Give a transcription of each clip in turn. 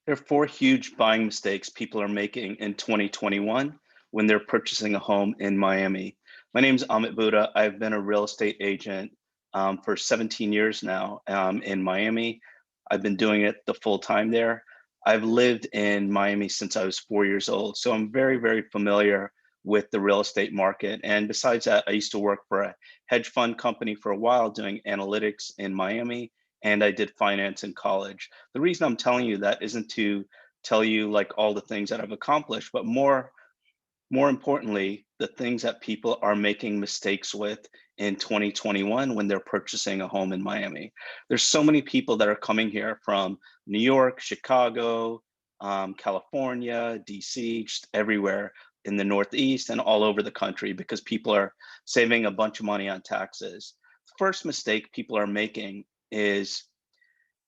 There are four huge buying mistakes people are making in 2021 when they're purchasing a home in Miami. My name is Amit Bhuta. I've been a real estate agent for 17 years now in Miami. I've been doing it the full time there. I've lived in Miami since I was 4 years old, so I'm very, very familiar with the real estate market. And besides that, I used to work for a hedge fund company for a while doing analytics in Miami, and I did finance in college. The reason I'm telling you that isn't to tell you like all the things that I've accomplished, but more importantly, the things that people are making mistakes with in 2021 when they're purchasing a home in Miami. There's so many people that are coming here from New York, Chicago, California, DC, just everywhere in the Northeast and all over the country because people are saving a bunch of money on taxes. First mistake people are making is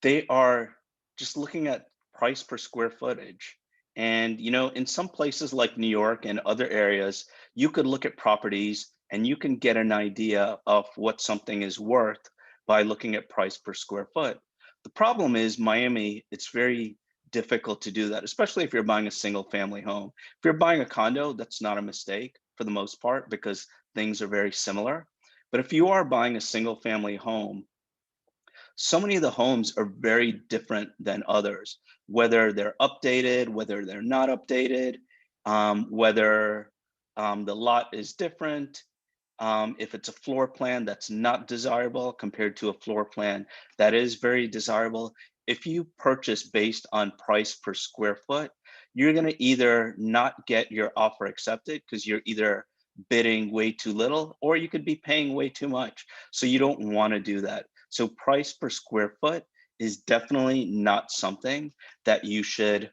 they are just looking at price per square footage. And in some places like New York and other areas, you could look at properties and you can get an idea of what something is worth by looking at price per square foot. The problem is Miami, it's very difficult to do that, especially if you're buying a single family home. If you're buying a condo, that's not a mistake for the most part because things are very similar. But if you are buying a single family home, so many of the homes are very different than others, whether they're updated, whether they're not updated, whether the lot is different, if it's a floor plan that's not desirable compared to a floor plan that is very desirable. If you purchase based on price per square foot, you're going to either not get your offer accepted because you're either bidding way too little or you could be paying way too much. So you don't want to do that. So price per square foot is definitely not something that you should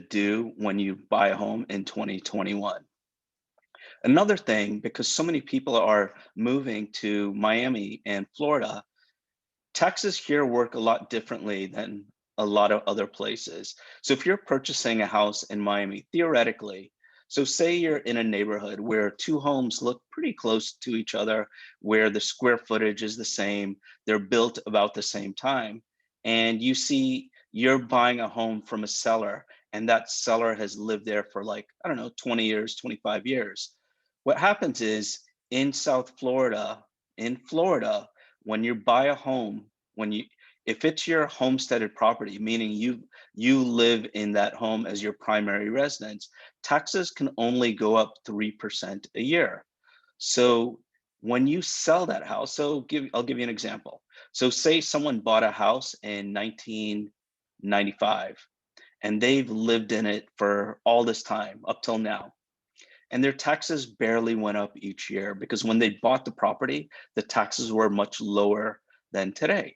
do when you buy a home in 2021. Another thing, because so many people are moving to Miami and Florida, taxes here work a lot differently than a lot of other places. So if you're purchasing a house in Miami, theoretically, so say you're in a neighborhood where two homes look pretty close to each other, where the square footage is the same, they're built about the same time, and you see you're buying a home from a seller, and that seller has lived there for like, I don't know, 20 years, 25 years. What happens is in South Florida, in Florida, when you buy a home, when you if it's your homesteaded property, meaning you live in that home as your primary residence, taxes can only go up 3% a year. So when you sell that house, I'll give you an example. So say someone bought a house in 1995 and they've lived in it for all this time up till now, and their taxes barely went up each year because when they bought the property, the taxes were much lower than today.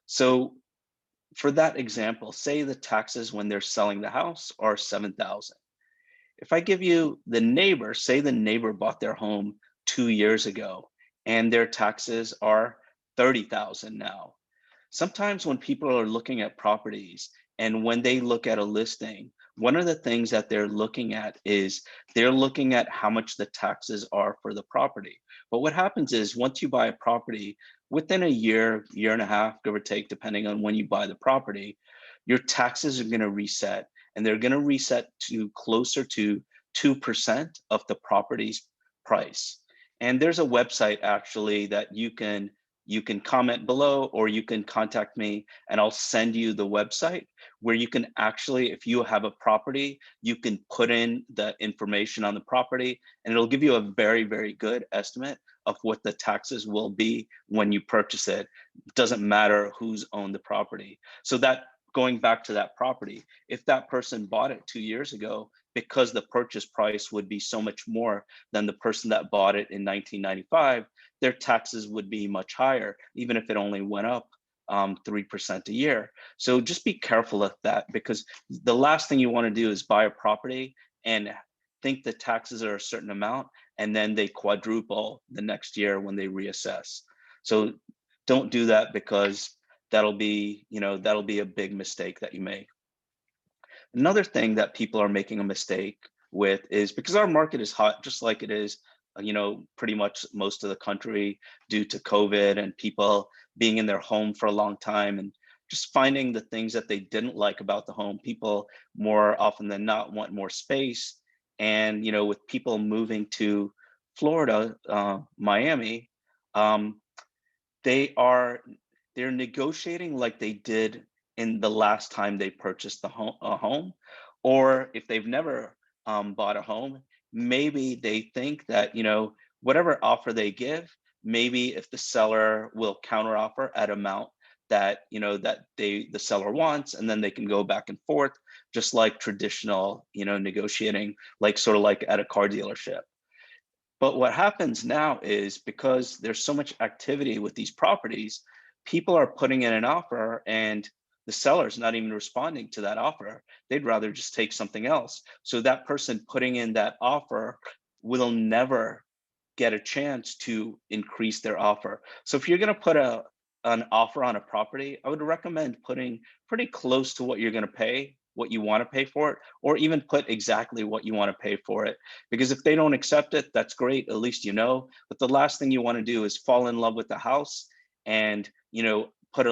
So for that example, say the taxes when they're selling the house are 7,000. If I give you the neighbor, say the neighbor bought their home 2 years ago and their taxes are 30,000 now. Sometimes when people are looking at properties and when they look at a listing, one of the things that they're looking at is they're looking at how much the taxes are for the property. But what happens is once you buy a property, within a year, year and a half, give or take, depending on when you buy the property, your taxes are going to reset, and they're going to reset to closer to 2% of the property's price. And there's a website actually that you can comment below or you can contact me and I'll send you the website where you can actually, if you have a property, you can put in the information on the property and it'll give you a very, very good estimate of what the taxes will be when you purchase it. It doesn't matter who's owned the property. So that going back to that property, if that person bought it 2 years ago, because the purchase price would be so much more than the person that bought it in 1995, their taxes would be much higher, even if it only went up 3% a year. So just be careful of that because the last thing you want to do is buy a property and think the taxes are a certain amount and then they quadruple the next year when they reassess. So don't do that because that'll be a big mistake that you make. Another thing that people are making a mistake with is because our market is hot, just like it is, pretty much most of the country due to COVID and people being in their home for a long time. And, just finding the things that they didn't like about the home. People more often than not want more space. And, with people moving to Florida, Miami, um, they are they're negotiating like they did in the last time they purchased a home, or if they've never bought a home, maybe they think that whatever offer they give, maybe if the seller will counteroffer at amount that that the seller wants, and then they can go back and forth, just like traditional negotiating, like sort of like at a car dealership. But what happens now is, because there's so much activity with these properties, people are putting in an offer and the seller's not even responding to that offer. They'd rather just take something else. So that person putting in that offer will never get a chance to increase their offer. So if you're going to put an offer on a property, I would recommend putting pretty close to what you're going to pay, what you want to pay for it, or even put exactly what you want to pay for it. Because if they don't accept it, that's great. At least you know. But the last thing you want to do is fall in love with the house and put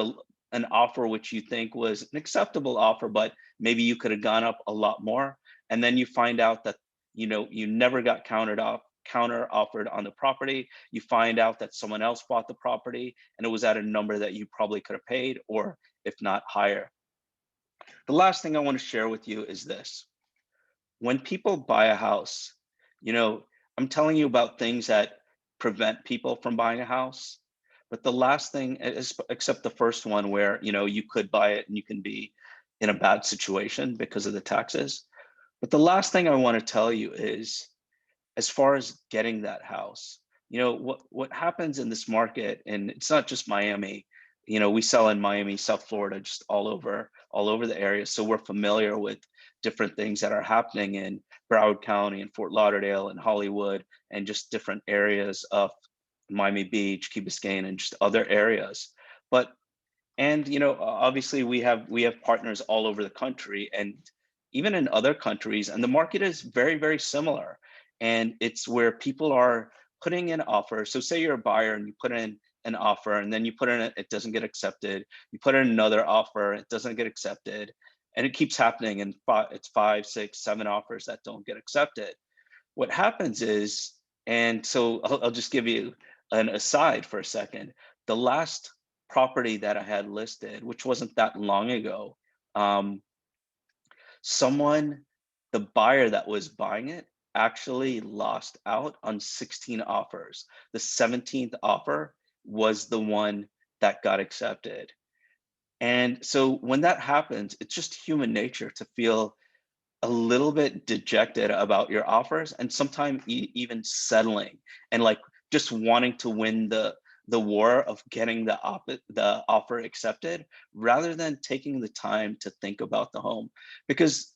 an offer which you think was an acceptable offer, but maybe you could have gone up a lot more, and then you find out that you never got counter offered on the property. You find out that someone else bought the property and it was at a number that you probably could have paid, or if not higher. The last thing I want to share with you is this. When people buy a house, you know, I'm telling you about things that prevent people from buying a house. But the last thing is, except the first one where, you could buy it and you can be in a bad situation because of the taxes. But the last thing I want to tell you is, as far as getting that house, what happens in this market, and it's not just Miami. We sell in Miami, South Florida, just all over the area, so we're familiar with different things that are happening in Broward County and Fort Lauderdale and Hollywood, and just different areas of Miami Beach, Key Biscayne, and just other areas. But and obviously we have partners all over the country and even in other countries, and the market is very, very similar. And it's where people are putting in offers. So say you're a buyer and you put in an offer, and then you put in it doesn't get accepted. You put in another offer, it doesn't get accepted. And it keeps happening, and it's 5, 6, 7 offers that don't get accepted. What happens is, and so I'll just give you an aside for a second. The last property that I had listed, which wasn't that long ago, um, someone, the buyer that was buying it, actually lost out on 16 offers. The 17th offer was the one that got accepted. And so when that happens, it's just human nature to feel a little bit dejected about your offers, and sometimes even settling and like just wanting to win the war of getting the offer accepted, rather than taking the time to think about the home. Because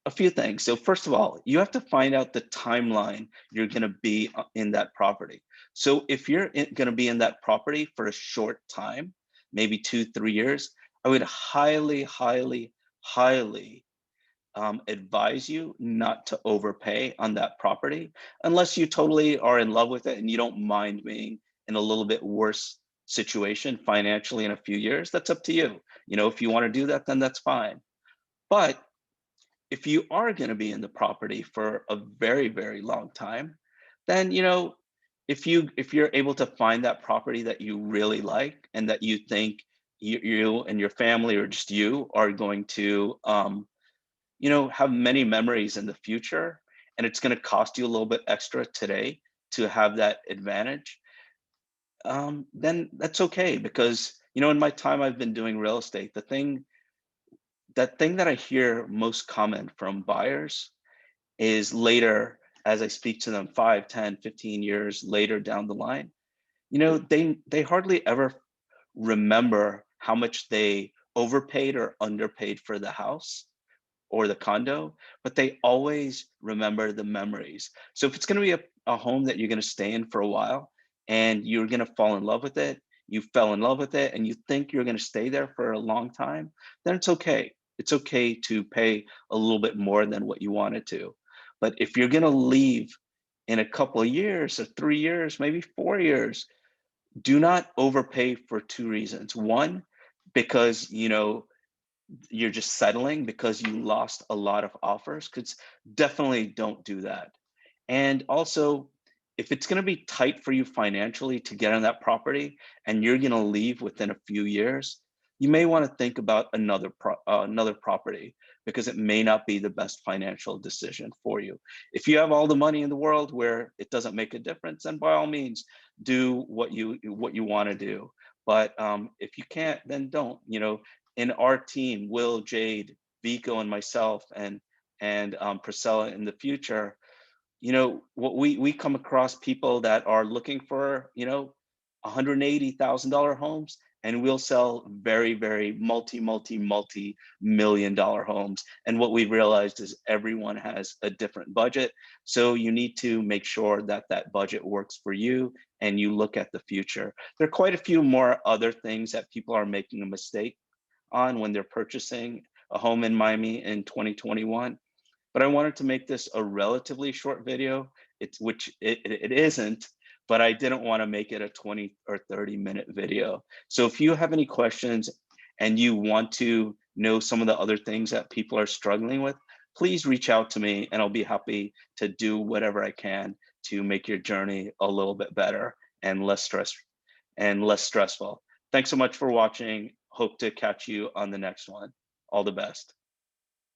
a few things. So first of all, you have to find out the timeline you're going to be in that property. So if you're going to be in that property for a short time, maybe 2, 3 years, I would highly, highly, highly advise you not to overpay on that property, unless you totally are in love with it and you don't mind being in a little bit worse situation financially in a few years. That's up to you. If you want to do that, then that's fine. But if you are going to be in the property for a very, very long time, then if you're able to find that property that you really like and that you think you and your family, or just you, are going to have many memories in the future, and it's going to cost you a little bit extra today to have that advantage, then that's okay. Because in my time I've been doing real estate, that thing that I hear most common from buyers is later, as I speak to them 5, 10, 15 years later down the line, they hardly ever remember how much they overpaid or underpaid for the house or the condo, but they always remember the memories. So if it's going to be a home that you're going to stay in for a while, and you're going to fall in love with it, you fell in love with it, and you think you're going to stay there for a long time, then it's okay. It's okay to pay a little bit more than what you wanted to. But if you're going to leave in a couple of years, or 3 years, maybe 4 years, do not overpay for two reasons. One, because, you're just settling because you lost a lot of offers. Because definitely don't do that. And also, if it's going to be tight for you financially to get on that property and you're going to leave within a few years, you may want to think about another property, because it may not be the best financial decision for you. If you have all the money in the world where it doesn't make a difference, then by all means do what you want to do. But if you can't, then don't. In our team, Will, Jade, Vico, and myself, and Priscilla in the future, what we come across people that are looking for, $180,000 homes, and we'll sell very, very multi million dollar homes. And what we've realized is everyone has a different budget. So you need to make sure that that budget works for you and you look at the future. There are quite a few more other things that people are making a mistake on when they're purchasing a home in Miami in 2021. But I wanted to make this a relatively short video. Which it isn't, but I didn't want to make it a 20 or 30-minute video. So if you have any questions and you want to know some of the other things that people are struggling with, please reach out to me and I'll be happy to do whatever I can to make your journey a little bit better and less stressful. Thanks so much for watching. Hope to catch you on the next one. All the best.